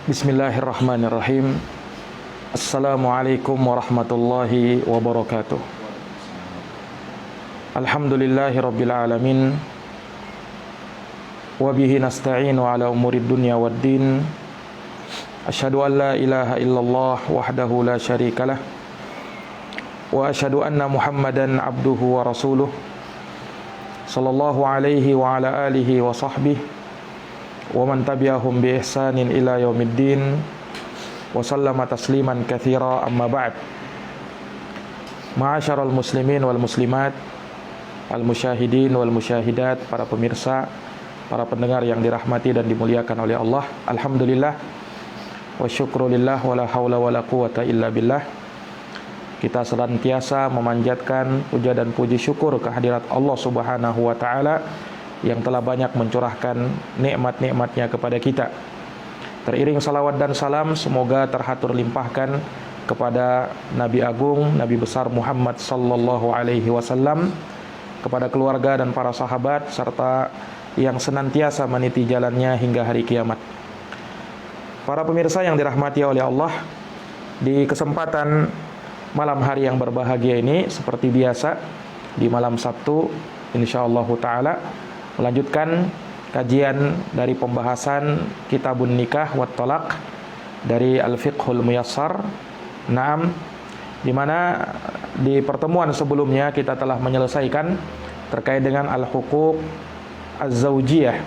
Bismillahirrahmanirrahim. Assalamualaikum warahmatullahi wabarakatuh. Alhamdulillahi rabbil alamin. Wabihi nasta'inu ala umurid dunya waddin. Asyhadu an la ilaha illallah wahdahu la syarikalah. Wa asyhadu anna Muhammadan abduhu wa rasuluh. Sallallahu alaihi wa ala alihi wa sahbihi wa man tabi'ahum bi ihsanin ila yaumiddin wa sallama tasliman katsira, amma ba'd. Ma'asyaral muslimin wal muslimat, al musyahidin wal musyahidat, para pemirsa, para pendengar yang dirahmati dan dimuliakan oleh Allah. Alhamdulillah wa syukrulillah wa la haula wa la quwata illa billah. Kita senantiasa memanjatkan puja dan puji syukur kehadirat Allah Subhanahu wa taala yang telah banyak mencurahkan nikmat-nikmatnya kepada kita. Teriring salawat dan salam semoga terhatur limpahkan kepada Nabi Agung, Nabi besar Muhammad sallallahu alaihi wasallam, kepada keluarga dan para sahabat, serta yang senantiasa meniti jalannya hingga hari kiamat. Para pemirsa yang dirahmati oleh Allah, di kesempatan malam hari yang berbahagia ini, seperti biasa di malam Sabtu, insyaallah taala melanjutkan kajian dari pembahasan Kitabun Nikah wat Talaq dari Al-Fiqhul Muyassar. Naam, di mana di pertemuan sebelumnya kita telah menyelesaikan terkait dengan al-huquq az-zaujiyah,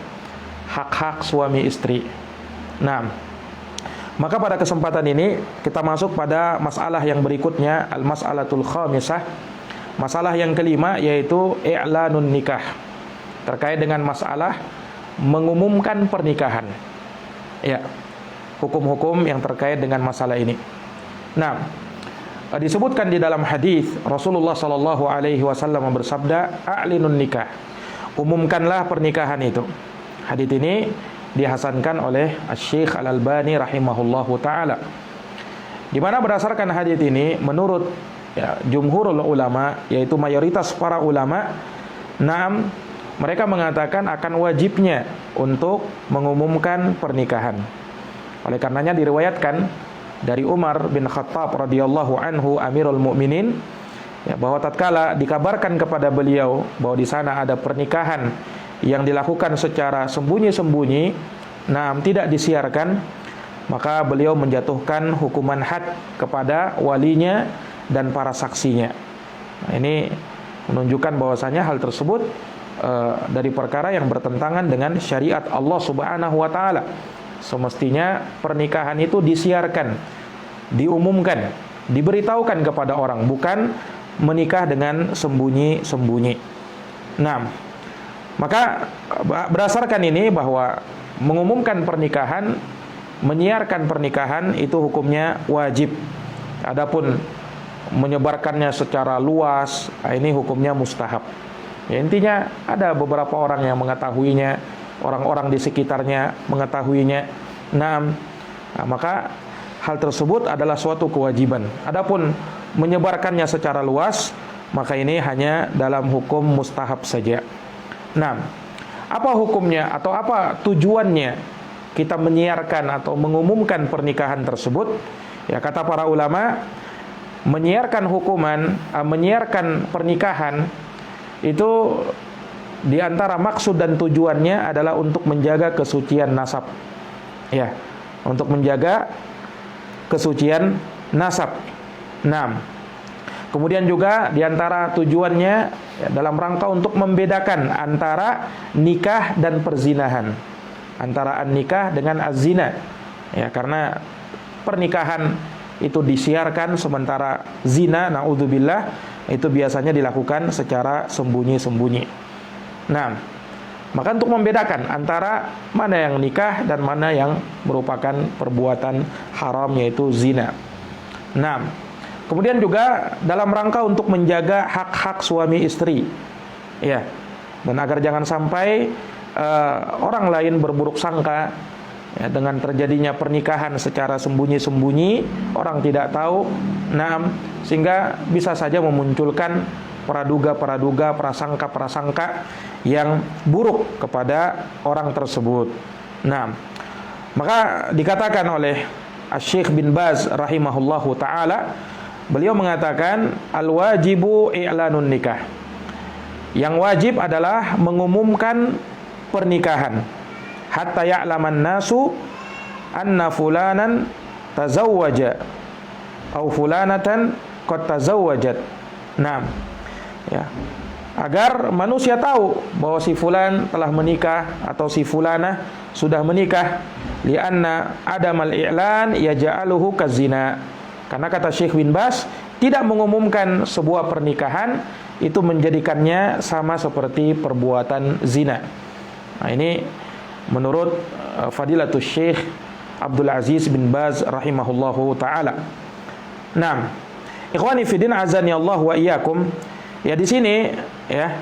hak-hak suami istri. Naam, maka pada kesempatan ini kita masuk pada masalah yang berikutnya, al-mas'alatul khamisah, masalah yang kelima, yaitu i'lanun nikah, terkait dengan masalah mengumumkan pernikahan. Ya, hukum-hukum yang terkait dengan masalah ini. Nah, disebutkan di dalam hadis Rasulullah sallallahu alaihi wasallam bersabda, "A'linun nikah." Umumkanlah pernikahan itu. Hadis ini dihasankan oleh Asy-Syaikh Al-Albani rahimahullahu taala. Di mana berdasarkan hadis ini menurut jumhurul ulama, yaitu mayoritas para ulama, naam, mereka mengatakan akan wajibnya untuk mengumumkan pernikahan. Oleh karenanya diriwayatkan dari Umar bin Khattab radhiyallahu anhu, Amirul Mukminin, bahwa tatkala dikabarkan kepada beliau bahwa di sana ada pernikahan yang dilakukan secara sembunyi-sembunyi, tidak disiarkan, maka beliau menjatuhkan hukuman had kepada walinya dan para saksinya. Ini menunjukkan bahwasanya hal tersebut dari perkara yang bertentangan dengan syariat Allah Subhanahu wa taala. Semestinya pernikahan itu disiarkan, diumumkan, diberitahukan kepada orang, bukan menikah dengan sembunyi-sembunyi. Nah, maka berdasarkan ini bahwa mengumumkan pernikahan, menyiarkan pernikahan itu hukumnya wajib. Adapun menyebarkannya secara luas, ini hukumnya mustahab. Ya, intinya ada beberapa orang yang mengetahuinya, orang-orang di sekitarnya mengetahuinya. Nah, maka hal tersebut adalah suatu kewajiban. Adapun menyebarkannya secara luas, maka ini hanya dalam hukum mustahab saja. Nah, apa hukumnya atau apa tujuannya kita menyiarkan atau mengumumkan pernikahan tersebut? Ya, kata para ulama, menyiarkan menyiarkan pernikahan itu di antara maksud dan tujuannya adalah untuk menjaga kesucian nasab. Ya, untuk menjaga kesucian nasab. Nah, kemudian juga di antara tujuannya dalam rangka untuk membedakan antara nikah dan perzinahan, antara an-nikah dengan az-zina. Ya, karena pernikahan itu disiarkan sementara zina, naudzubillah, itu biasanya dilakukan secara sembunyi-sembunyi. Nah, maka untuk membedakan antara mana yang nikah dan mana yang merupakan perbuatan haram, yaitu zina. Nah, kemudian juga dalam rangka untuk menjaga hak-hak suami istri, ya, dan agar jangan sampai orang lain berburuk sangka ya, dengan terjadinya pernikahan secara sembunyi-sembunyi, orang tidak tahu, sehingga bisa saja memunculkan praduga-praduga, prasangka-prasangka yang buruk kepada orang tersebut. Nah, Maka dikatakan oleh Syekh bin Baz rahimahullahu taala, beliau mengatakan al-wajibu i'lanun nikah. Yang wajib adalah mengumumkan pernikahan. Hatta ya'laman nasu anna fulanan tazawwaja au fulanatan qad tazawwajat. Nah, ya. Agar manusia tahu bahwa si fulan telah menikah atau si fulanah sudah menikah, lianna adamal i'lan yaj'aluhu kazina. Karena kata Syekh bin Baz, tidak mengumumkan sebuah pernikahan itu menjadikannya sama seperti perbuatan zina. Nah, ini menurut Fadilatul Syekh Abdul Aziz bin Baz rahimahullahu taala. Nah, ikhwani fiddin azani Allah wa iyyakum. Ya, di sini ya,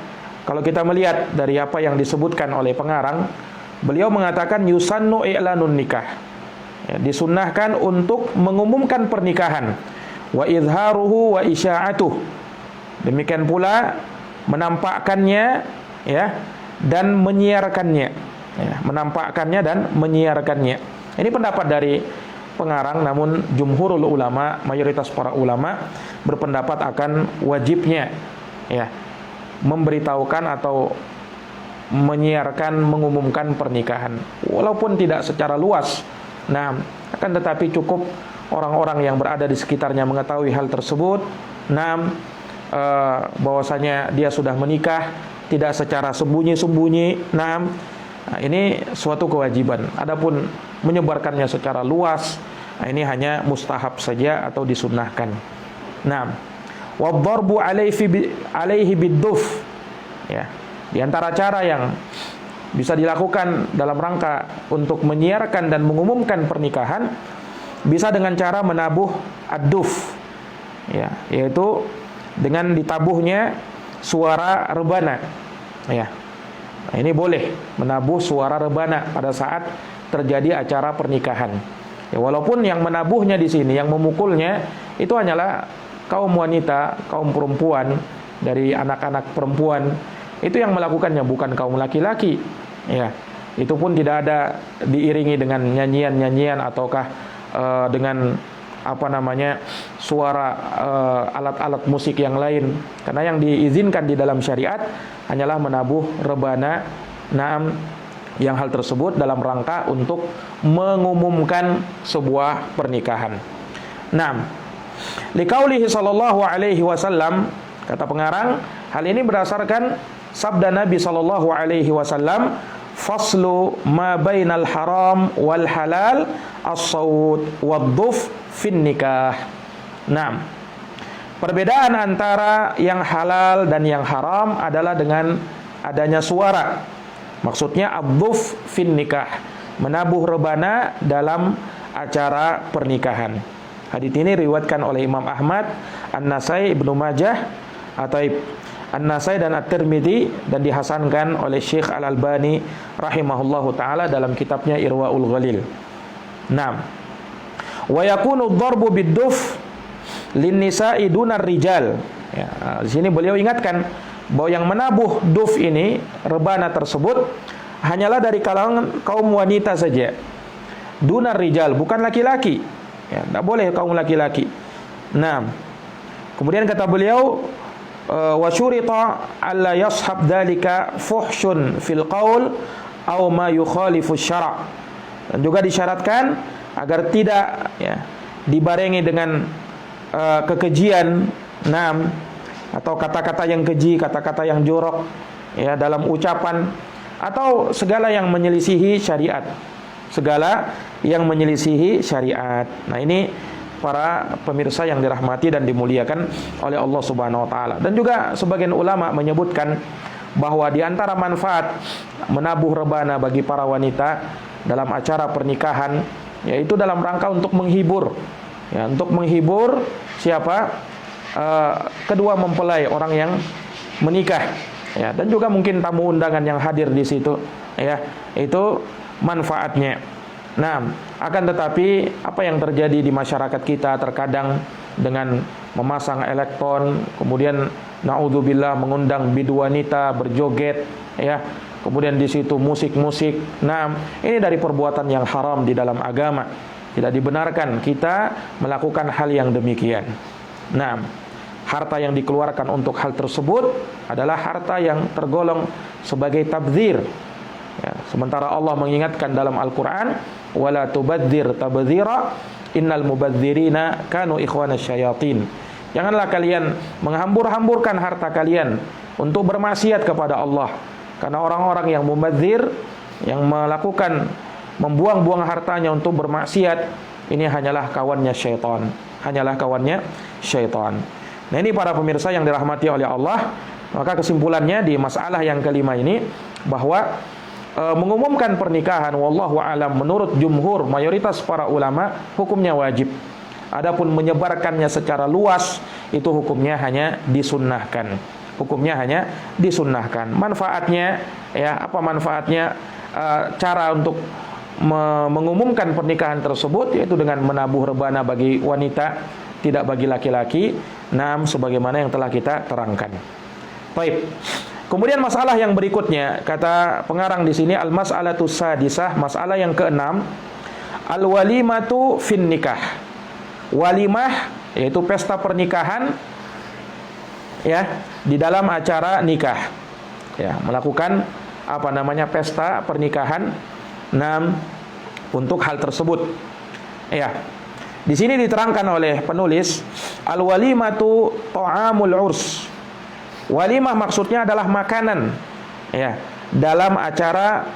kalau kita melihat dari apa yang disebutkan oleh pengarang, beliau mengatakan yusannu i'lanun nikah. Ya, disunnahkan untuk mengumumkan pernikahan, wa izharuhu wa isya'atuh. Demikian pula menampakkannya ya dan menyiarkannya. Ya, menampakkannya dan menyiarkannya. Ini pendapat dari pengarang, namun jumhurul ulama, mayoritas para ulama berpendapat akan wajibnya ya memberitahukan atau menyiarkan, mengumumkan pernikahan walaupun tidak secara luas. Nah, akan tetapi cukup orang-orang yang berada di sekitarnya mengetahui hal tersebut. Nah, bahwasanya dia sudah menikah, tidak secara sembunyi-sembunyi. Nah, ini suatu kewajiban. Adapun menyebarkannya secara luas, nah, ini hanya mustahab saja atau disunnahkan. Nah, wadharbu alaihi bidduf. Ya, di antara cara yang bisa dilakukan dalam rangka untuk menyiarkan dan mengumumkan pernikahan, bisa dengan cara menabuh ad-duf. Ya, yaitu dengan ditabuhnya suara rebana. Ya. Nah, ini boleh menabuh suara rebana pada saat terjadi acara pernikahan. Ya, walaupun yang menabuhnya di sini, yang memukulnya itu hanyalah kaum wanita, kaum perempuan, dari anak-anak perempuan, itu yang melakukannya, bukan kaum laki-laki. Ya, itu pun tidak ada diiringi dengan nyanyian-nyanyian ataukah dengan suara alat-alat musik yang lain. Karena yang diizinkan di dalam syariat hanyalah menabuh rebana, naam, yang hal tersebut dalam rangka untuk mengumumkan sebuah pernikahan. Naam. Liqaulihi sallallahu alaihi wasallam, kata pengarang, hal ini berdasarkan sabda Nabi sallallahu alaihi wasallam, faslu ma bainal haram wal halal as-saut wad-duf fin nikah. Nah, perbedaan antara yang halal dan yang haram adalah dengan adanya suara. Maksudnya ad-duf fin nikah, menabuh rebana dalam acara pernikahan. Hadits ini diriwayatkan oleh Imam Ahmad, An-Nasai, Ibnu Majah, atau An-Nasai dan At-Tirmidzi, dan dihasankan oleh Syekh Al-Albani rahimahullahu taala dalam kitabnya Irwaul Ghalil. Naam. Wa yakunu ad-darbu bid-duf lin-nisa'i dunar rijal. Ya, di sini beliau ingatkan bahwa yang menabuh duf ini, rebana tersebut, hanyalah dari kalangan kaum wanita saja. Dunar rijal, bukan laki-laki. Ya, tidak boleh kaum laki-laki. Nah, kemudian kata beliau, wa syurita alla yashab dzalika fuhsyun fil qaul aw ma yukhalifu syara'. Dan juga disyaratkan agar tidak ya dibarengi dengan kekejian, naam, atau kata-kata yang keji, kata-kata yang jorok ya dalam ucapan, atau segala yang menyelisihi syariat. Segala yang menyelisihi syariat. Nah, ini para pemirsa yang dirahmati dan dimuliakan oleh Allah Subhanahu wa taala. Dan juga sebagian ulama menyebutkan bahwa di antara manfaat menabuh rebana bagi para wanita dalam acara pernikahan, yaitu dalam rangka untuk menghibur. Ya, untuk menghibur siapa? Kedua mempelai, orang yang menikah. Ya, dan juga mungkin tamu undangan yang hadir di situ. Ya, itu manfaatnya. Nah, akan tetapi apa yang terjadi di masyarakat kita terkadang dengan memasang elektron, kemudian naudzubillah mengundang bidu wanita berjoget, ya, kemudian di situ musik-musik. Nah, ini dari perbuatan yang haram di dalam agama. Tidak dibenarkan kita melakukan hal yang demikian. Nah, harta yang dikeluarkan untuk hal tersebut adalah harta yang tergolong sebagai tabdzir. Ya, sementara Allah mengingatkan dalam Al-Quran, wala tubadzir tabdzira, innal mubadzirina kanu ikhwanasy syayatin. Janganlah kalian menghambur-hamburkan harta kalian untuk bermaksiat kepada Allah. Karena orang-orang yang mubadzir, yang melakukan membuang-buang hartanya untuk bermaksiat, ini hanyalah kawannya syaitan. Hanyalah kawannya syaitan. Nah, ini para pemirsa yang dirahmati oleh Allah. Maka kesimpulannya di masalah yang kelima ini, bahwa mengumumkan pernikahan wallahu alam menurut jumhur mayoritas para ulama hukumnya wajib. Adapun menyebarkannya secara luas itu hukumnya hanya disunnahkan. Hukumnya hanya disunnahkan. Manfaatnya, ya, apa manfaatnya? Cara untuk mengumumkan pernikahan tersebut yaitu dengan menabuh rebana bagi wanita, tidak bagi laki-laki. Naam, sebagaimana yang telah kita terangkan. Baik. Kemudian masalah yang berikutnya, kata pengarang di sini, al-mas'alatus sadisah, masalah yang keenam, al-walimatu fin nikah. Walimah yaitu pesta pernikahan, ya, di dalam acara nikah. Ya, melakukan pesta pernikahan, untuk hal tersebut. Ya. Di sini diterangkan oleh penulis, al-walimatu ta'amul urs. Walimah maksudnya adalah makanan, ya, dalam acara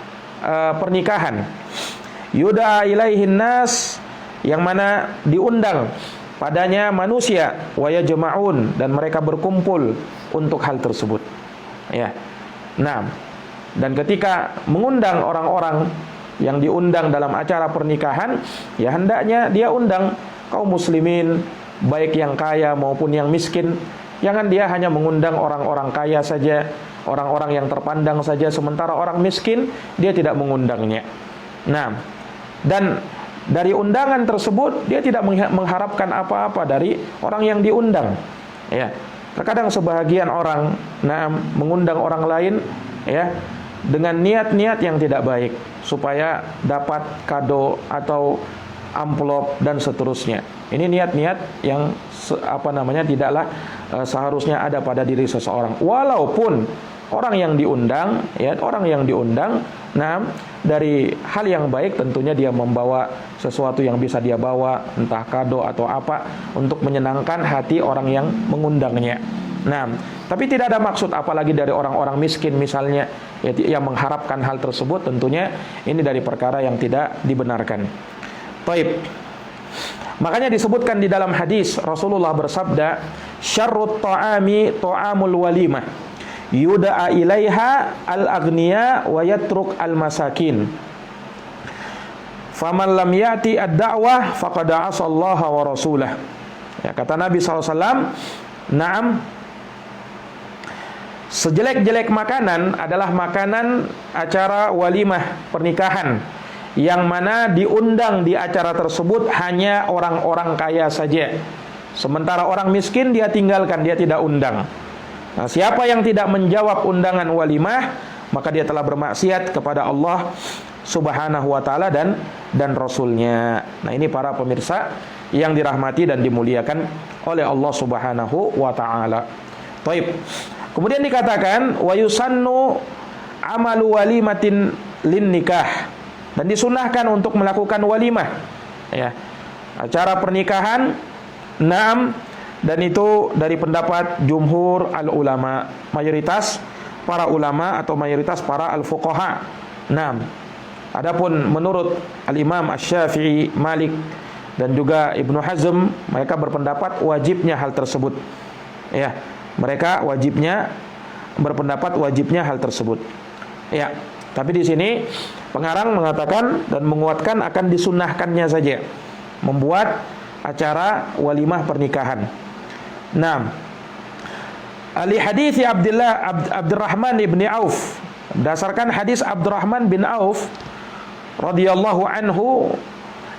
pernikahan. Yud'a ilaihin nas, yang mana diundang padanya manusia, wa yajma'un, dan mereka berkumpul untuk hal tersebut. Ya. Nah, dan ketika mengundang orang-orang yang diundang dalam acara pernikahan, ya hendaknya dia undang kaum muslimin, baik yang kaya maupun yang miskin. Jangan dia hanya mengundang orang-orang kaya saja, orang-orang yang terpandang saja, sementara orang miskin dia tidak mengundangnya. Nah, dan dari undangan tersebut dia tidak mengharapkan apa-apa dari orang yang diundang. Ya, terkadang sebahagian orang mengundang orang lain, ya, dengan niat-niat yang tidak baik supaya dapat kado atau amplop dan seterusnya. Ini niat-niat yang tidaklah seharusnya ada pada diri seseorang. Walaupun orang yang diundang, dari hal yang baik tentunya dia membawa sesuatu yang bisa dia bawa, entah kado atau apa, untuk menyenangkan hati orang yang mengundangnya. Nah, tapi tidak ada maksud apalagi dari orang-orang miskin misalnya, yang mengharapkan hal tersebut, tentunya ini dari perkara yang tidak dibenarkan. Taib. Makanya disebutkan di dalam hadis Rasulullah bersabda, syarrut ta'ami ta'amul walimah, yud'a ilaiha al-aghniya wa yatruk al-masakin. Faman lam yati ad-da'wah faqad 'asallaha wa rasulah. Ya, kata Nabi SAW, na'am, sejelek-jelek makanan adalah makanan acara walimah pernikahan, yang mana diundang di acara tersebut hanya orang-orang kaya saja. Sementara orang miskin dia tinggalkan, dia tidak undang. Nah, siapa yang tidak menjawab undangan walimah, maka dia telah bermaksiat kepada Allah Subhanahu wa taala dan Rasulnya. Nah, ini para pemirsa yang dirahmati dan dimuliakan oleh Allah Subhanahu wa taala. Baik. Kemudian dikatakan wa yusannu amalu walimatin lin nikah, dan disunahkan untuk melakukan walimah, ya, acara pernikahan. Naam, dan itu dari pendapat jumhur al-ulama, mayoritas para ulama atau mayoritas para al-fuqaha. Naam. Adapun menurut al-Imam Asy-Syafi'i, Malik, dan juga Ibnu Hazm, mereka berpendapat wajibnya hal tersebut. Ya, mereka berpendapat wajibnya hal tersebut. Ya, tapi di sini pengarang mengatakan dan menguatkan akan disunnahkannya saja membuat acara walimah pernikahan. Nah, Ali hadits Abdurrahman ibn Auf, berdasarkan hadis Abdurrahman bin Auf radhiyallahu anhu,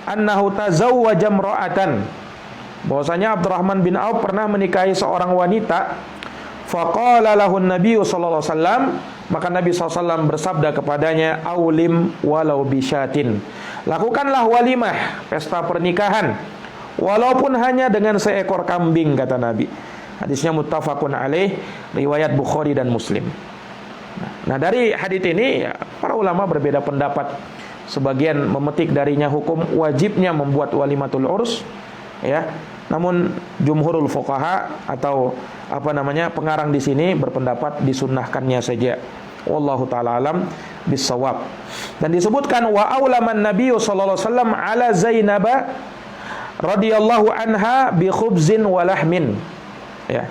annahu tazawwaja imra'atan, bahwasanya Abdurrahman bin Auf pernah menikahi seorang wanita. Faqala lahu an-nabiy sallallahu alaihi wasallam, Maka Nabi SAW bersabda kepadanya, aulim walau bisyatin. Lakukanlah walimah, pesta pernikahan, walaupun hanya dengan seekor kambing, kata Nabi. Hadisnya muttafaqun alaih, riwayat Bukhari dan Muslim. Nah, dari hadits ini para ulama berbeda pendapat. Sebagian memetik darinya hukum wajibnya membuat walimatul urs, ya. Namun jumhurul fuqaha atau pengarang di sini berpendapat disunnahkannya saja. Wallahu taala alam bissawab. Dan disebutkan wa aulaman nabiyyu sallallahu alaihi wasallam ala Zainab radhiyallahu anha bi khubzin wa lahmin. Ya.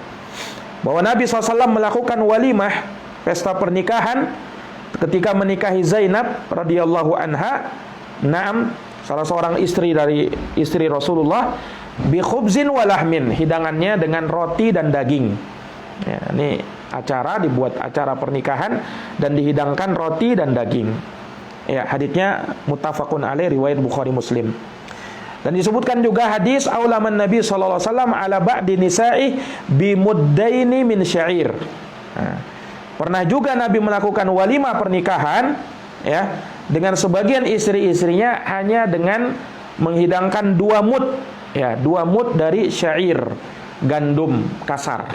Bahwa Nabi SAW melakukan walimah pesta pernikahan ketika menikahi Zainab radhiyallahu anha, na'am, salah seorang istri dari istri Rasulullah, bi khubzin wa lahmin, hidangannya dengan roti dan daging. Ya, ini dibuat acara pernikahan dan dihidangkan roti dan daging. Ya, haditsnya muttafaqun alaih, riwayat Bukhari Muslim. Dan disebutkan juga hadis aulaman Nabi sallallahu alaihi wasallam ala ba'di nisa'i bi muddaini min sya'ir. Pernah juga Nabi melakukan walimah pernikahan, ya, dengan sebagian istri-istrinya hanya dengan menghidangkan 2 mud, ya, 2 mud dari syair, gandum kasar.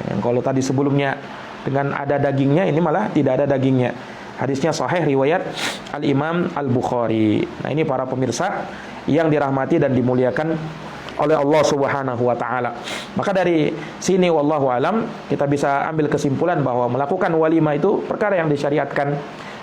Yang kalau tadi sebelumnya dengan ada dagingnya, ini malah tidak ada dagingnya. Hadisnya sahih, riwayat Al-Imam Al-Bukhari. Nah, ini para pemirsa yang dirahmati dan dimuliakan oleh Allah Subhanahu wa taala. Maka dari sini wallahu alam kita bisa ambil kesimpulan bahwa melakukan walimah itu perkara yang disyariatkan.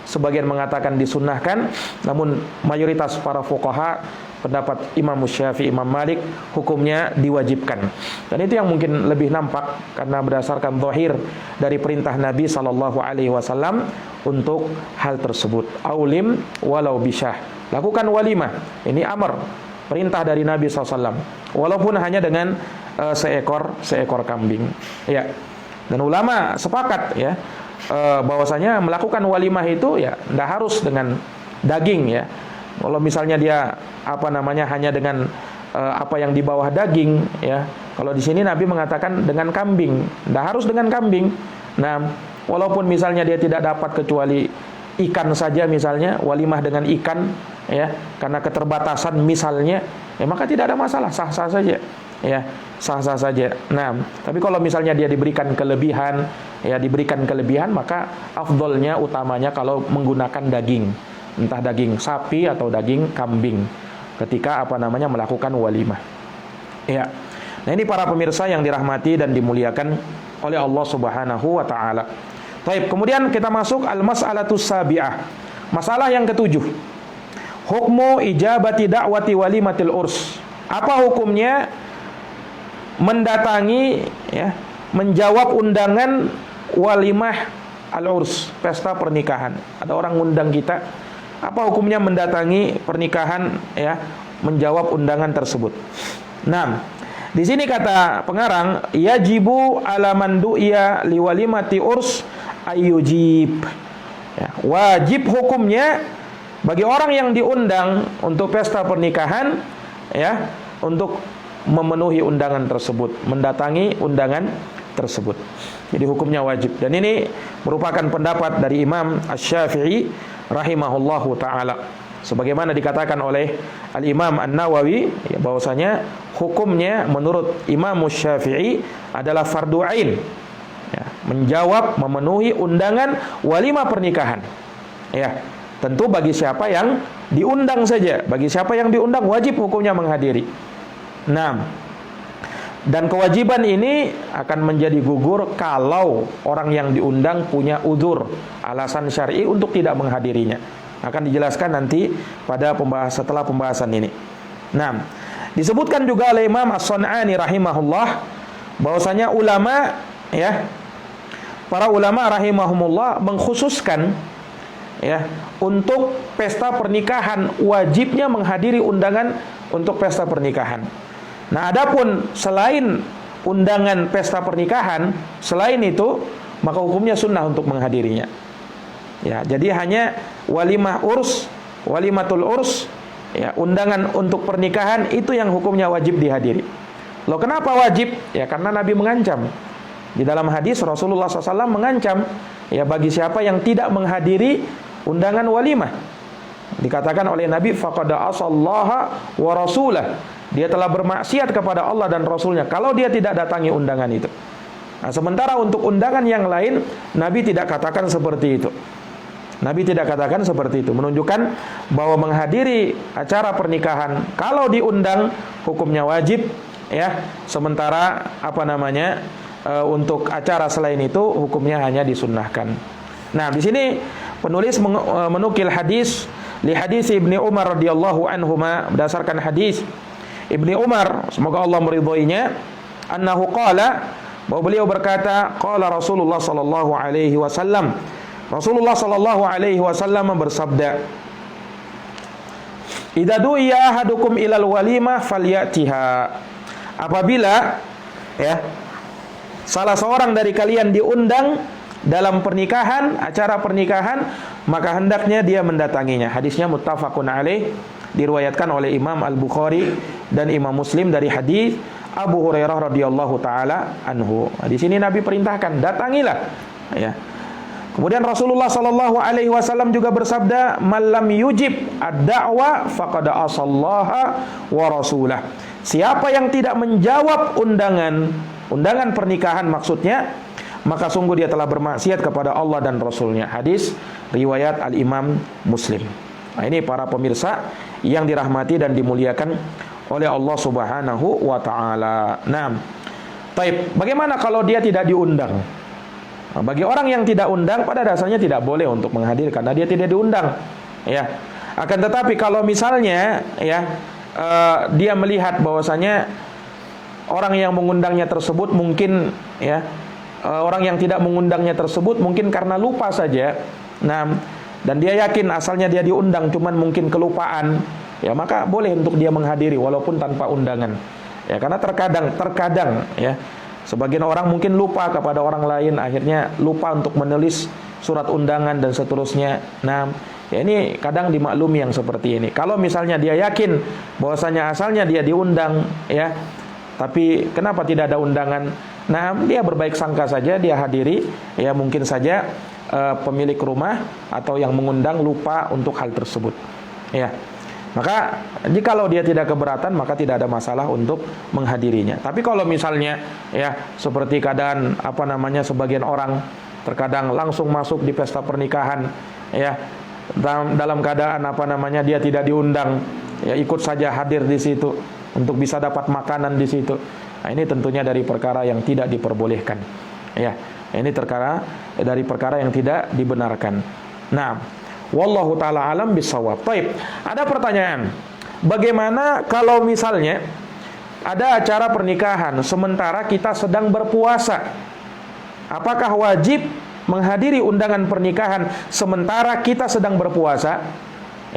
Sebagian mengatakan disunnahkan, namun mayoritas para fuqaha pendapat Imam Syafi'i, Imam Malik, hukumnya diwajibkan. Dan itu yang mungkin lebih nampak karena berdasarkan zahir dari perintah Nabi sallallahu alaihi wasallam untuk hal tersebut. Aulim walau bisyah. Lakukan walimah. Ini amar, perintah dari Nabi SAW, walaupun hanya dengan seekor kambing. Ya. Dan ulama sepakat, ya, bahwasanya melakukan walimah itu ya tidak harus dengan daging, ya. Kalau misalnya dia hanya dengan apa yang di bawah daging, ya. Kalau di sini Nabi mengatakan dengan kambing, tidak harus dengan kambing. Nah, walaupun misalnya dia tidak dapat kecuali ikan saja, misalnya walimah dengan ikan, ya, karena keterbatasan misalnya, ya, maka tidak ada masalah, sah-sah saja, ya, sah-sah saja. Nah, tapi kalau misalnya dia diberikan kelebihan, maka afdolnya, utamanya kalau menggunakan daging, entah daging sapi atau daging kambing ketika melakukan walimah. Ya. Nah, ini para pemirsa yang dirahmati dan dimuliakan oleh Allah Subhanahu wa taala. Baik, kemudian kita masuk al-mas'alatus sabi'ah. Masalah yang ketujuh. Hukmu ijabati da'wati walimatil urs. Apa hukumnya mendatangi, ya, menjawab undangan walimah al-urs, pesta pernikahan. Ada orang ngundang kita, apa hukumnya mendatangi pernikahan, ya, menjawab undangan tersebut. Nah, di sini kata pengarang, yajibu ala man du'iya liwalimati urs ayyujib. Ya, wajib hukumnya bagi orang yang diundang untuk pesta pernikahan, ya, untuk memenuhi undangan tersebut, mendatangi undangan tersebut. Jadi hukumnya wajib. Dan ini merupakan pendapat dari Imam Asy-Syafi'i rahimahullahu taala. Sebagaimana dikatakan oleh Al-Imam An-Nawawi, ya, bahwasanya hukumnya menurut Imam Syafi'i adalah fardu ain. Ya, menjawab, memenuhi undangan walimah pernikahan. Ya, tentu bagi siapa yang diundang saja. Bagi siapa yang diundang wajib hukumnya menghadiri. Nah, dan kewajiban ini akan menjadi gugur kalau orang yang diundang punya udzur, alasan syar'i untuk tidak menghadirinya. Akan dijelaskan nanti setelah pembahasan ini. Nah, disebutkan juga oleh Imam As-Sun'ani rahimahullah bahwasanya ulama, ya, para ulama rahimahumullah mengkhususkan, ya, untuk pesta pernikahan wajibnya menghadiri undangan untuk pesta pernikahan. Nah, adapun selain undangan pesta pernikahan, selain itu maka hukumnya sunnah untuk menghadirinya. Ya, jadi hanya walimah urs, walimatul urs, ya, undangan untuk pernikahan itu yang hukumnya wajib dihadiri. Loh, kenapa wajib? Ya, karena Nabi mengancam. Di dalam hadis Rasulullah SAW mengancam ya bagi siapa yang tidak menghadiri undangan walimah. Dikatakan oleh Nabi, faqad asallaha wa rasulah. Dia telah bermaksiat kepada Allah dan Rasulnya kalau dia tidak datangi undangan itu. Nah, sementara untuk undangan yang lain Nabi tidak katakan seperti itu. Nabi tidak katakan seperti itu, menunjukkan bahwa menghadiri acara pernikahan kalau diundang hukumnya wajib ya. Sementara untuk acara selain itu hukumnya hanya disunnahkan. Nah, di sini penulis menukil hadis li hadis Ibni Umar radhiyallahu anhuma, berdasarkan hadis Ibni Umar, semoga Allah meridhoinya, annahu qala, bahwa beliau berkata, qala Rasulullah sallallahu alaihi wasallam, Rasulullah sallallahu alaihi wasallam bersabda, idza du'iya ahadukum ilal walimah falyatiha. Apabila ya salah seorang dari kalian diundang dalam pernikahan, acara pernikahan, maka hendaknya dia mendatanginya. Hadisnya muttafaqun alaih, diriwayatkan oleh Imam Al-Bukhari dan Imam Muslim dari hadis Abu Hurairah radhiyallahu taala anhu. Di sini Nabi perintahkan, datangilah ya. Kemudian Rasulullah sallallahu alaihi wasallam juga bersabda, "Man lam yujib ad-da'wa faqad asallaha wa rasulah." Siapa yang tidak menjawab undangan pernikahan maksudnya, maka sungguh dia telah bermaksiat kepada Allah dan Rasulnya. Hadis riwayat Al-Imam Muslim. Nah, ini para pemirsa yang dirahmati dan dimuliakan oleh Allah Subhanahu wa taala. Nah, taib, bagaimana kalau dia tidak diundang? Nah, bagi orang yang tidak undang pada dasarnya tidak boleh untuk menghadiri karena dia tidak diundang. Ya. Akan tetapi kalau misalnya ya dia melihat bahwasanya orang yang mengundangnya tersebut mungkin ya orang yang tidak mengundangnya tersebut mungkin karena lupa saja. Nah, dan dia yakin asalnya dia diundang cuman mungkin kelupaan, ya maka boleh untuk dia menghadiri walaupun tanpa undangan. Ya, karena terkadang ya sebagian orang mungkin lupa kepada orang lain, akhirnya lupa untuk menulis surat undangan dan seterusnya. Nah, ya ini kadang dimaklumi yang seperti ini. Kalau misalnya dia yakin bahwasanya asalnya dia diundang ya, tapi kenapa tidak ada undangan? Nah, dia berbaik sangka saja, dia hadiri. Ya mungkin saja pemilik rumah atau yang mengundang lupa untuk hal tersebut. Ya. Maka jikalau dia tidak keberatan maka tidak ada masalah untuk menghadirinya. Tapi kalau misalnya ya seperti keadaan sebagian orang terkadang langsung masuk di pesta pernikahan ya dalam keadaan dia tidak diundang, ya ikut saja hadir di situ untuk bisa dapat makanan di situ. Nah, ini tentunya dari perkara yang tidak diperbolehkan. Ya, ini dari perkara yang tidak dibenarkan. Nah, wallahu taala alam bisawab. Taib. Ada pertanyaan. Bagaimana kalau misalnya ada acara pernikahan sementara kita sedang berpuasa? Apakah wajib menghadiri undangan pernikahan sementara kita sedang berpuasa?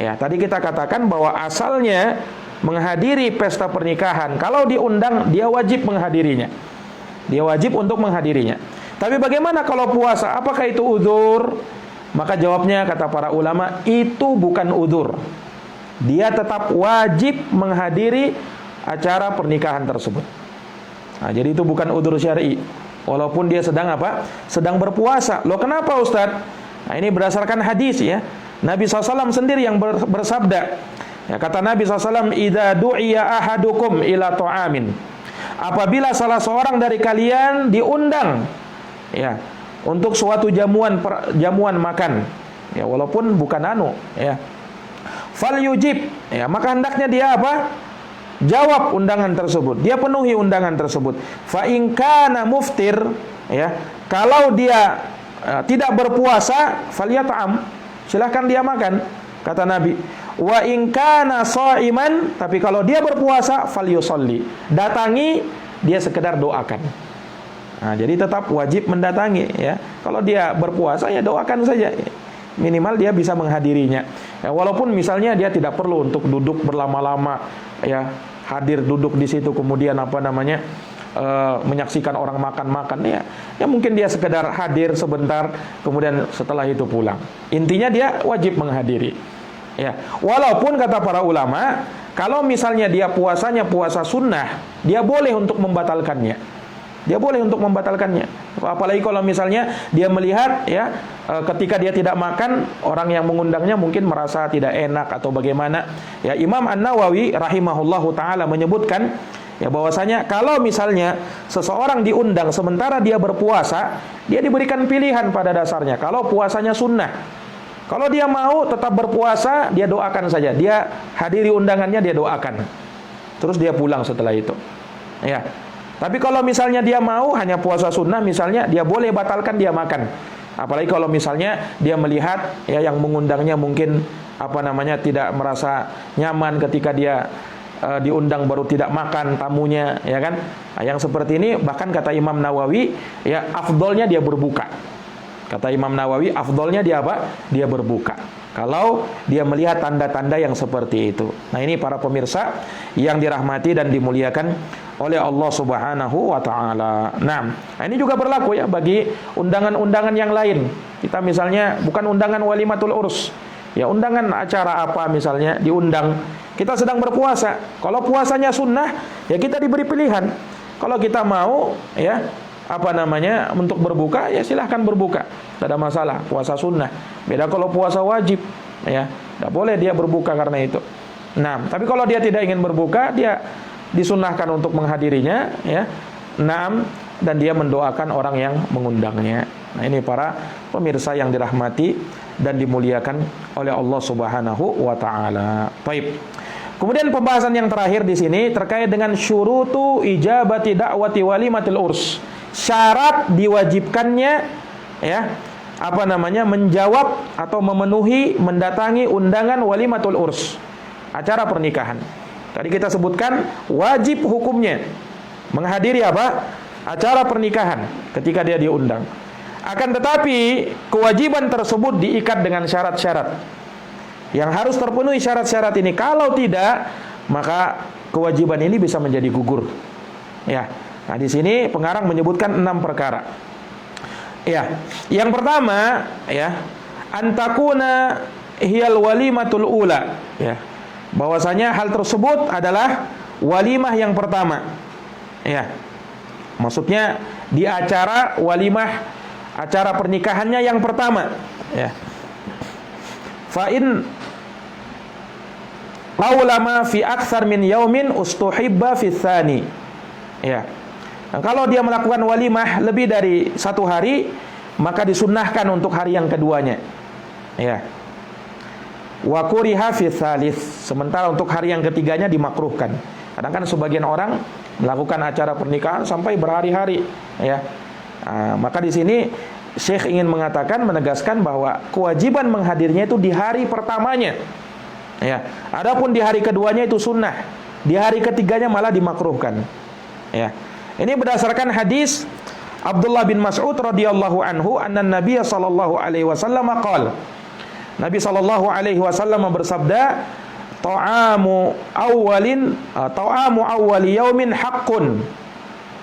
Ya, tadi kita katakan bahwa asalnya menghadiri pesta pernikahan kalau diundang dia wajib menghadirinya. Dia wajib untuk menghadirinya. Tapi bagaimana kalau puasa? Apakah itu udzur? Maka jawabnya kata para ulama itu bukan udzur. Dia tetap wajib menghadiri acara pernikahan tersebut. Nah, jadi itu bukan udzur syar'i. Walaupun dia sedang sedang berpuasa. Loh kenapa Ustaz? Nah, ini berdasarkan hadis ya. Nabi SAW sendiri yang bersabda. Ya, kata Nabi SAW, "Idza du'iya ahadukum ila ta'amin." Apabila salah seorang dari kalian diundang ya untuk suatu jamuan makan, ya walaupun bukan ya. Fal yujib, ya maka hendaknya dia jawab undangan tersebut. Dia penuhi undangan tersebut. Fa in kana muftir, ya. Kalau dia tidak berpuasa, falyat'am. Silahkan dia makan, kata Nabi. Wa in kana shaiman, tapi kalau dia berpuasa, falyusolli. Datangi, dia sekedar doakan. Nah, jadi tetap wajib mendatangi ya. Kalau dia berpuasa ya doakan saja. Minimal dia bisa menghadirinya. Ya, walaupun misalnya dia tidak perlu untuk duduk berlama-lama ya, hadir duduk di situ kemudian menyaksikan orang makan-makan ya. Ya mungkin dia sekedar hadir sebentar kemudian setelah itu pulang. Intinya dia wajib menghadiri. Ya, walaupun kata para ulama, kalau misalnya dia puasanya puasa sunnah, dia boleh untuk membatalkannya. Dia boleh untuk membatalkannya. Apalagi kalau misalnya dia melihat ya ketika dia tidak makan, orang yang mengundangnya mungkin merasa tidak enak atau bagaimana. Ya, Imam An-Nawawi rahimahullahu taala menyebutkan ya bahwasanya kalau misalnya seseorang diundang sementara dia berpuasa, dia diberikan pilihan pada dasarnya. Kalau puasanya sunnah, kalau dia mau tetap berpuasa, dia doakan saja. Dia hadiri undangannya, dia doakan. Terus dia pulang setelah itu. Ya. Tapi kalau misalnya dia mau hanya puasa sunnah, misalnya dia boleh batalkan, dia makan. Apalagi kalau misalnya dia melihat ya yang mengundangnya mungkin tidak merasa nyaman ketika dia diundang baru tidak makan tamunya, ya kan? Nah, yang seperti ini bahkan kata Imam Nawawi ya afdolnya dia berbuka. Kata Imam Nawawi afdolnya dia apa? Dia berbuka. Kalau dia melihat tanda-tanda yang seperti itu. Nah, ini para pemirsa yang dirahmati dan dimuliakan oleh Allah Subhanahu wa taala. Nah, ini juga berlaku ya bagi undangan-undangan yang lain. Kita misalnya bukan undangan walimatul urs. Ya, undangan acara apa misalnya diundang. Kita sedang berpuasa. Kalau puasanya sunnah, ya kita diberi pilihan. Kalau kita mau ya untuk berbuka, ya silahkan berbuka. Tidak ada masalah, puasa sunnah. Beda kalau puasa wajib, ya tidak boleh dia berbuka karena itu. Nah, tapi kalau dia tidak ingin berbuka, dia disunnahkan untuk menghadirinya, ya. Nah, dan dia mendoakan orang yang mengundangnya. Nah, ini para pemirsa yang dirahmati dan dimuliakan oleh Allah Subhanahu wa taala. Baik. Kemudian pembahasan yang terakhir di sini terkait dengan syurutu ijabati da'wati walimatil urs. Syarat diwajibkannya ya menjawab atau memenuhi mendatangi undangan walimatul urs, acara pernikahan. Tadi kita sebutkan wajib hukumnya menghadiri acara pernikahan ketika dia diundang. Akan tetapi kewajiban tersebut diikat dengan syarat-syarat yang harus terpenuhi syarat-syarat ini. Kalau tidak, maka kewajiban ini bisa menjadi gugur. Ya. Nah, di sini pengarang menyebutkan 6 perkara. Ya, yang pertama ya, antakuna hiyal walimatul ula, ya. Bahwasanya hal tersebut adalah walimah yang pertama. Ya. Maksudnya di acara walimah, acara pernikahannya yang pertama, ya. Fa in aulama fi aktsar min yaumin ustuhibba fi tsani. Ya. Nah, kalau dia melakukan walimah lebih dari 1 hari, maka disunnahkan untuk hari yang keduanya. Ya. Wa kuriha fi tsalits. Sementara untuk hari yang ketiganya dimakruhkan. Kadang kan sebagian orang melakukan acara pernikahan sampai berhari-hari, ya. Nah, maka di sini Syekh ingin menegaskan bahwa kewajiban menghadirnya itu di hari pertamanya. Ya. Adapun di hari keduanya itu sunnah. Di hari ketiganya malah dimakruhkan. Ya. Ini berdasarkan hadis Abdullah bin Mas'ud radhiyallahu anhu, anna Nabiy sallallahu alaihi wasallam qala. Nabi sallallahu alaihi wasallam bersabda, ta'amu awwali yaumin haqqun.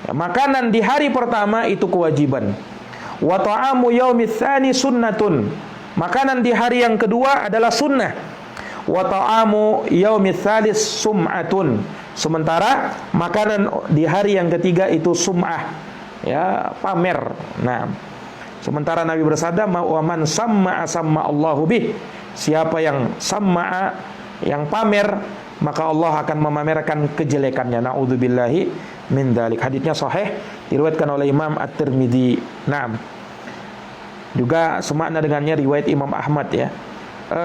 Ya, makanan di hari pertama itu kewajiban. Wa ta'amu yaumits tsani sunnatun. Makanan di hari yang kedua adalah sunnah. Wa ta'amu yaumits tsalits sum'atun. Sementara makanan di hari yang ketiga itu sum'ah, ya, pamer. Nah, sementara Nabi bersabda, "Wa man samma'a samma Allahu bih." Siapa yang samma'a, yang pamer, maka Allah akan memamerkan kejelekannya. Na'udzubillahi min dzalik. Hadisnya sahih, diriwayatkan oleh Imam At-Tirmidzi. Naam. Juga semakna dengannya riwayat Imam Ahmad, ya.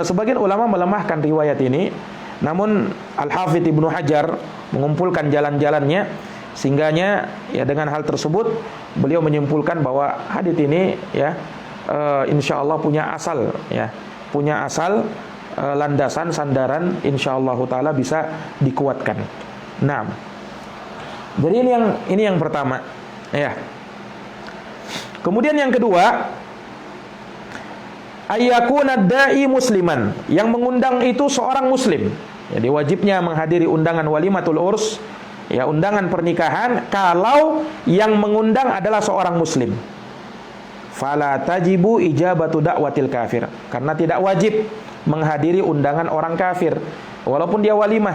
Sebagian ulama melemahkan riwayat ini, namun Al-Hafidz Ibnu Hajar mengumpulkan jalan-jalannya, sehingganya ya dengan hal tersebut beliau menyimpulkan bahwa hadits ini ya insyaallah punya asal, ya, punya asal, landasan, sandaran, insyaallah taala bisa dikuatkan. Nah, jadi ini yang pertama, ya. Kemudian yang kedua, ayyakuna da'i musliman, yang mengundang itu seorang muslim. Jadi wajibnya menghadiri undangan walimatul urs, ya, undangan pernikahan, kalau yang mengundang adalah seorang muslim. Fala tajibu ijabatu da'watil kafir, karena tidak wajib menghadiri undangan orang kafir walaupun dia walimah,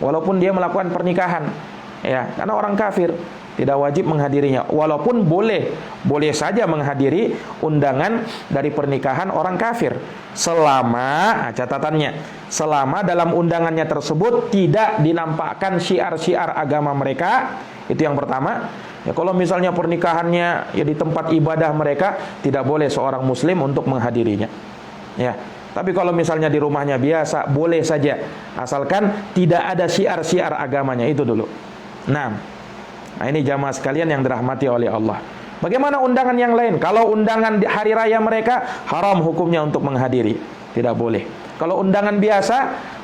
walaupun dia melakukan pernikahan, ya, karena orang kafir tidak wajib menghadirinya. Walaupun boleh saja menghadiri undangan dari pernikahan orang kafir, selama, catatannya, selama dalam undangannya tersebut tidak dinampakkan syiar-syiar agama mereka. Itu yang pertama. Ya, kalau misalnya pernikahannya ya di tempat ibadah mereka, tidak boleh seorang muslim untuk menghadirinya. Ya. Tapi kalau misalnya di rumahnya biasa, boleh saja, asalkan tidak ada syiar-syiar agamanya. Itu dulu. Nah, ini jamaah sekalian yang dirahmati oleh Allah. Bagaimana undangan yang lain? Kalau undangan di hari raya mereka, haram hukumnya untuk menghadiri, tidak boleh. Kalau undangan biasa,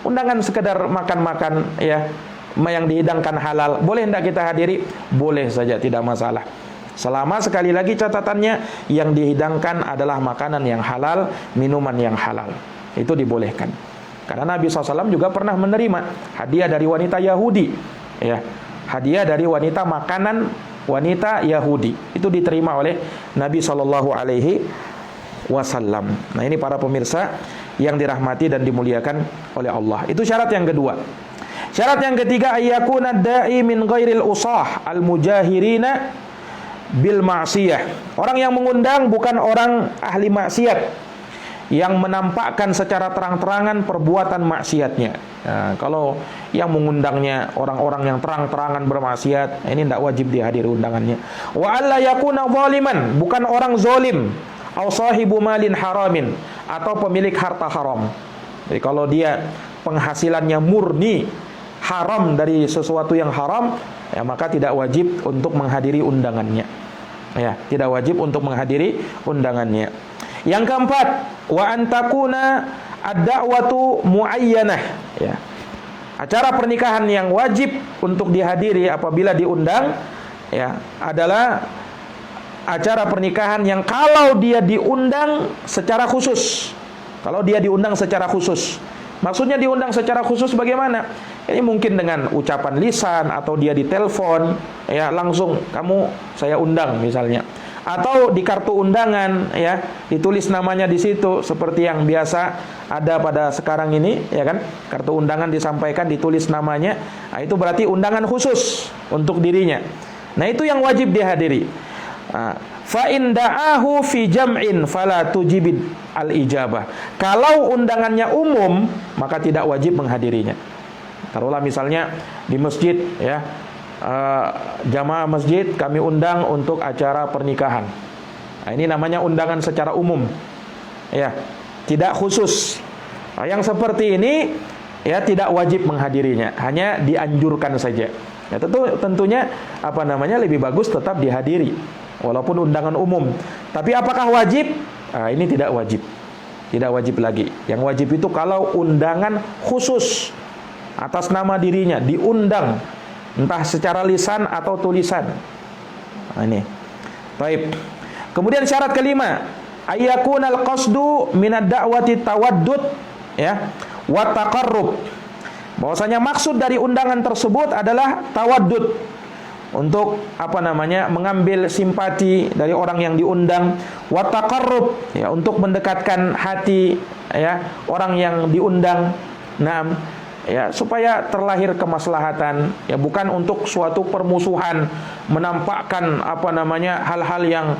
undangan sekedar makan-makan ya, yang dihidangkan halal, boleh hendak kita hadiri? Boleh saja, tidak masalah. Selama sekali lagi catatannya yang dihidangkan adalah makanan yang halal, minuman yang halal. Itu dibolehkan. Karena Nabi SAW juga pernah menerima hadiah dari wanita Yahudi, ya. Hadiah dari wanita, makanan wanita Yahudi, itu diterima oleh Nabi SAW. Nah, ini para pemirsa yang dirahmati dan dimuliakan oleh Allah. Itu syarat yang kedua. Syarat yang ketiga, ayyakuna da'i min ghairil usah al-mujahirina bil ma'siyah. Orang yang mengundang bukan orang ahli maksiat yang menampakkan secara terang-terangan perbuatan maksiatnya. Nah, kalau yang mengundangnya orang-orang yang terang-terangan bermaksiat, ini tidak wajib dihadiri undangannya. Wa alla yakuna zaliman, bukan orang zalim, au sahibu malin haramin, atau pemilik harta haram. Jadi kalau dia penghasilannya murni haram dari sesuatu yang haram, ya maka tidak wajib untuk menghadiri undangannya. Ya, tidak wajib untuk menghadiri undangannya. Yang keempat, wa antakuna ad-da'watu muayyanah, ya. Acara pernikahan yang wajib untuk dihadiri apabila diundang, ya, adalah acara pernikahan yang kalau dia diundang secara khusus. Kalau dia diundang secara khusus. Maksudnya diundang secara khusus bagaimana? Ini mungkin dengan ucapan lisan atau dia ditelepon, ya, langsung kamu saya undang misalnya. Atau di kartu undangan, ya, ditulis namanya di situ seperti yang biasa ada pada sekarang ini, ya kan? Kartu undangan disampaikan, ditulis namanya. Nah, itu berarti undangan khusus untuk dirinya. Nah, itu yang wajib dihadiri. Fa in da'ahu fi jam'in fala tujibid al-ijabah. Kalau undangannya umum, maka tidak wajib menghadirinya. Taruhlah misalnya di masjid, ya, jamaah masjid kami undang untuk acara pernikahan. Nah, ini namanya undangan secara umum, ya, tidak khusus. Nah, yang seperti ini, ya, tidak wajib menghadirinya, hanya dianjurkan saja. Ya, tentunya lebih bagus tetap dihadiri walaupun undangan umum. Tapi apakah wajib? Nah, ini tidak wajib. Tidak wajib lagi. Yang wajib itu kalau undangan khusus atas nama dirinya diundang, entah secara lisan atau tulisan. Nah, ini. Baik. Kemudian syarat kelima, ayyakunal qasdu minad da'wati tawaddud, ya, wa taqarrub. Bahwasanya maksud dari undangan tersebut adalah tawaddud, untuk mengambil simpati dari orang yang diundang, wa taqarrub, ya, untuk mendekatkan hati, ya, orang yang diundang. Nah, ya, supaya terlahir kemaslahatan, ya, bukan untuk suatu permusuhan, menampakkan hal-hal yang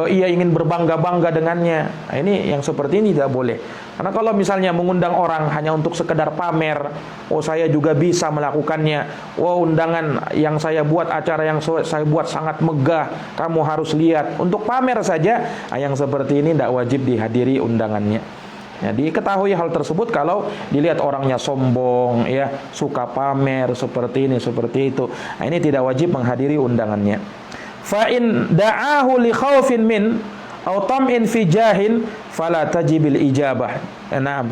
ia ingin berbangga-bangga dengannya. Nah, ini yang seperti ini tidak boleh. Karena kalau misalnya mengundang orang hanya untuk sekedar pamer, oh saya juga bisa melakukannya, oh undangan yang saya buat, acara yang saya buat sangat megah, kamu harus lihat, untuk pamer saja, yang seperti ini tidak wajib dihadiri undangannya. Ya, diketahui hal tersebut kalau dilihat orangnya sombong, ya, suka pamer seperti ini, seperti itu. Nah, ini tidak wajib menghadiri undangannya. Fa in da'ahu li khaufin min aw tam'in fi jahin fala tajibil ijabah. Nah,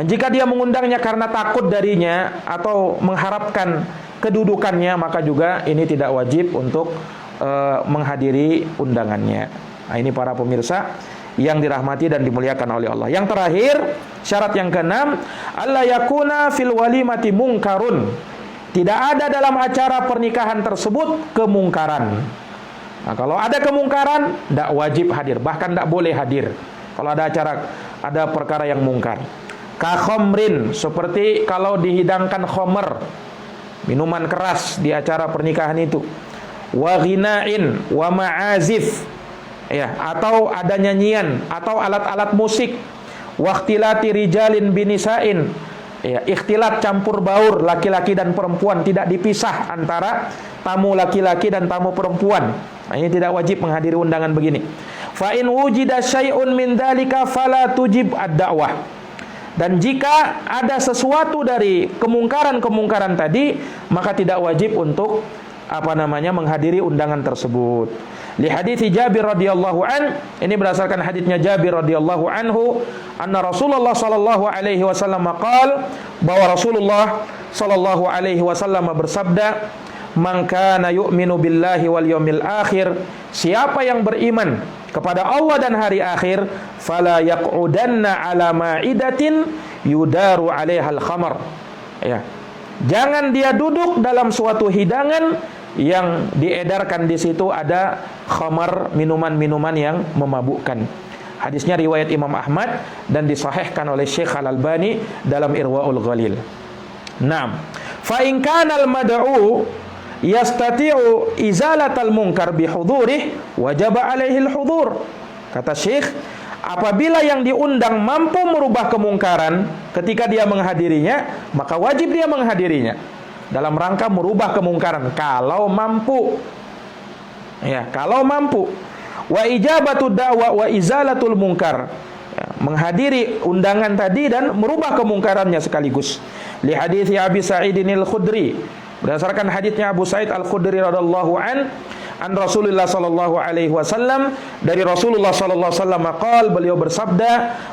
jika dia mengundangnya karena takut darinya atau mengharapkan kedudukannya, maka juga ini tidak wajib untuk menghadiri undangannya. Nah, ini para pemirsa yang dirahmati dan dimuliakan oleh Allah. Yang terakhir, syarat yang keenam, alla yakuna fil walimati mungkarun. Tidak ada dalam acara pernikahan tersebut kemungkaran. Nah, kalau ada kemungkaran, tidak wajib hadir, bahkan tidak boleh hadir. Kalau ada perkara yang mungkar. Ka khomrin, seperti kalau dihidangkan khomer, minuman keras di acara pernikahan itu. wa ghina'in wa ma'azif, ya, atau ada nyanyian atau alat-alat musik, wa ikhtilati rijalin binisa'in, ya, ikhtilat campur baur laki-laki dan perempuan, tidak dipisah antara tamu laki-laki dan tamu perempuan. Nah, ini tidak wajib menghadiri undangan begini. Fa in wujida syai'un min dzalika fala tujib ad-da'wah. Dan jika ada sesuatu dari kemungkaran-kemungkaran tadi, maka tidak wajib untuk menghadiri undangan tersebut. Li hadits Jabir radhiyallahu an, ini berdasarkan haditsnya Jabir radhiyallahu anhu, anna Rasulullah sallallahu alaihi wasallam qaal, bahwa Rasulullah sallallahu alaihi wasallam bersabda, man kana yu'minu billahi wal yawmil akhir, siapa yang beriman kepada Allah dan hari akhir, fala yaq'udanna ala ma'idatin yudaru 'alaiha al-khamar, ya, jangan dia duduk dalam suatu hidangan yang diedarkan di situ ada khamar, minuman-minuman yang memabukkan. Hadisnya riwayat Imam Ahmad dan disahihkan oleh Syekh Al-Albani dalam Irwaul Ghalil. Naam. Fa in kana al-mad'u yastati'u izalatal munkar bihudurih wajaba alaihi al-hudur. Kata Syekh, apabila yang diundang mampu merubah kemungkaran ketika dia menghadirinya, maka wajib dia menghadirinya dalam rangka merubah kemungkaran kalau mampu. Ya, kalau mampu. Wa ijabatu da'wa wa izalatul munkar, ya, menghadiri undangan tadi dan merubah kemungkarannya sekaligus. Li hadits Abi Sa'id al-Khudri, berdasarkan haditsnya Abu Sa'id al-Khudri radhiyallahu an Rasulullah sallallahu alaihi wasallam, dari Rasulullah sallallahu alaihi wasallam qaal, beliau bersabda,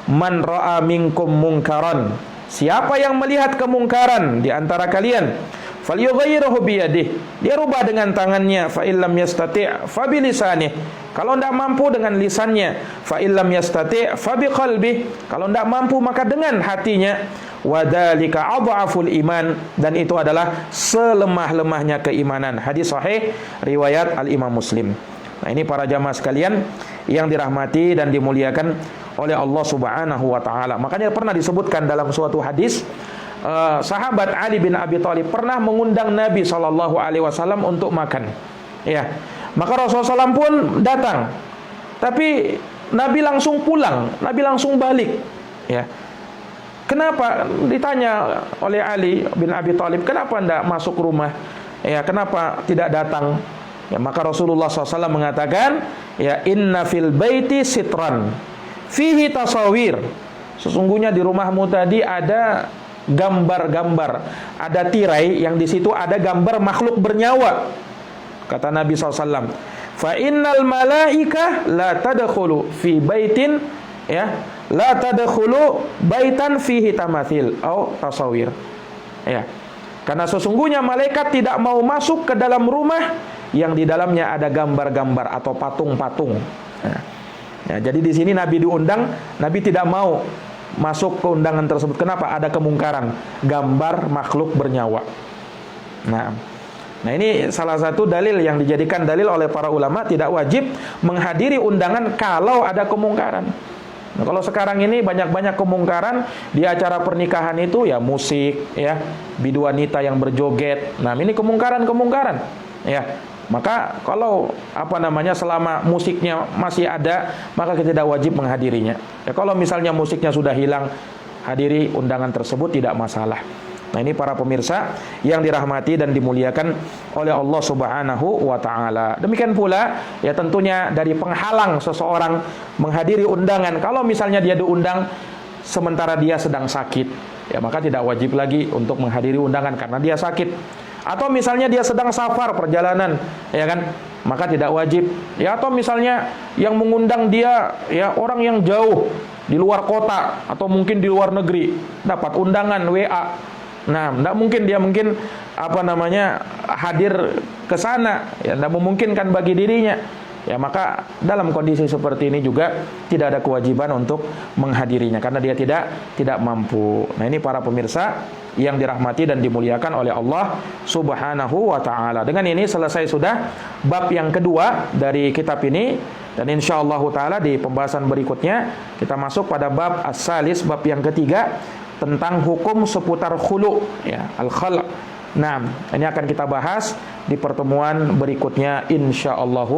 man ra'a minkum munkaran, siapa yang melihat kemungkaran di antara kalian, falyughayyirhu biyadihi, dia rubah dengan tangannya, fa illam yastati' fa bilisanih, kalau tidak mampu dengan lisannya, fa illam yastati' fa biqalbihi, kalau tidak mampu maka dengan hatinya, wadzalika adhaful iman, dan itu adalah selemah-lemahnya keimanan. Hadis sahih riwayat Al-Imam Muslim. Nah, ini para jamaah sekalian yang dirahmati dan dimuliakan oleh Allah Subhanahu wa taala. Makanya pernah disebutkan dalam suatu hadis, sahabat Ali bin Abi Thalib pernah mengundang Nabi sallallahu alaihi wasallam untuk makan. Ya. Maka Rasulullah SAW pun datang. Tapi Nabi langsung pulang, Nabi langsung balik. Ya. Kenapa? Ditanya oleh Ali bin Abi Thalib, kenapa tidak masuk rumah? Ya, kenapa tidak datang? Ya, maka Rasulullah SAW mengatakan, ya, inna fil baiti sitran fihi tasawir, sesungguhnya di rumahmu tadi ada gambar-gambar, ada tirai yang di situ ada gambar makhluk bernyawa. Kata Nabi SAW, fa innal malaika la tadkhulu fi baitin, ya, la tadkhulu baitan fihi tamathil atau tasawir, ya, karena sesungguhnya malaikat tidak mau masuk ke dalam rumah yang di dalamnya ada gambar-gambar atau patung-patung. Ya, jadi di sini Nabi diundang, Nabi tidak mau masuk ke undangan tersebut. Kenapa? Ada kemungkaran, gambar makhluk bernyawa. Nah, ini salah satu dalil yang dijadikan dalil oleh para ulama, tidak wajib menghadiri undangan kalau ada kemungkaran. Nah, kalau sekarang ini banyak-banyak kemungkaran di acara pernikahan itu, ya, musik, ya, biduanita yang berjoget. Nah, ini kemungkaran-kemungkaran, ya. Maka kalau selama musiknya masih ada, maka kita tidak wajib menghadirinya. Ya, kalau misalnya musiknya sudah hilang, hadiri undangan tersebut tidak masalah. Nah, ini para pemirsa yang dirahmati dan dimuliakan oleh Allah Subhanahu wa taala. Demikian pula, ya, tentunya dari penghalang seseorang menghadiri undangan, kalau misalnya dia diundang sementara dia sedang sakit, ya, maka tidak wajib lagi untuk menghadiri undangan karena dia sakit. Atau misalnya dia sedang safar perjalanan, ya kan, maka tidak wajib. Ya, atau misalnya yang mengundang dia, ya, orang yang jauh di luar kota atau mungkin di luar negeri, dapat undangan WA. Nah, tidak mungkin dia hadir ke sana, ya, tidak memungkinkan bagi dirinya. Ya, maka dalam kondisi seperti ini juga tidak ada kewajiban untuk menghadirinya karena dia tidak mampu. Nah, ini para pemirsa yang dirahmati dan dimuliakan oleh Allah Subhanahu wa taala. Dengan ini selesai sudah bab yang kedua dari kitab ini, dan insyaallah taala di pembahasan berikutnya kita masuk pada bab as-salis, bab yang ketiga tentang hukum seputar khulu, ya, al-khala', Nah, ini akan kita bahas di pertemuan berikutnya insyaallah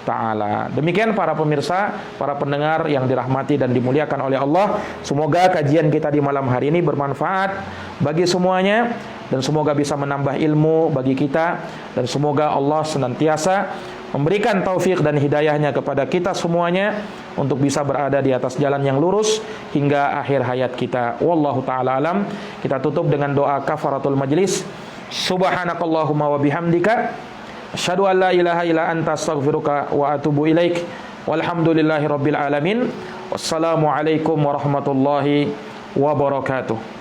ta'ala. Demikian para pemirsa, para pendengar yang dirahmati dan dimuliakan oleh Allah. Semoga kajian kita di malam hari ini bermanfaat bagi semuanya, dan semoga bisa menambah ilmu bagi kita, dan semoga Allah senantiasa memberikan taufik dan hidayahnya kepada kita semuanya untuk bisa berada di atas jalan yang lurus hingga akhir hayat kita. Wallahu ta'ala alam. Kita tutup dengan doa kafaratul majlis. Subhanakallahumma wa bihamdika asyhadu an la ilaha illa anta astaghfiruka wa atubu ilaik. Walhamdulillahi rabbil alamin. Wassalamu alaikum warahmatullahi wabarakatuh.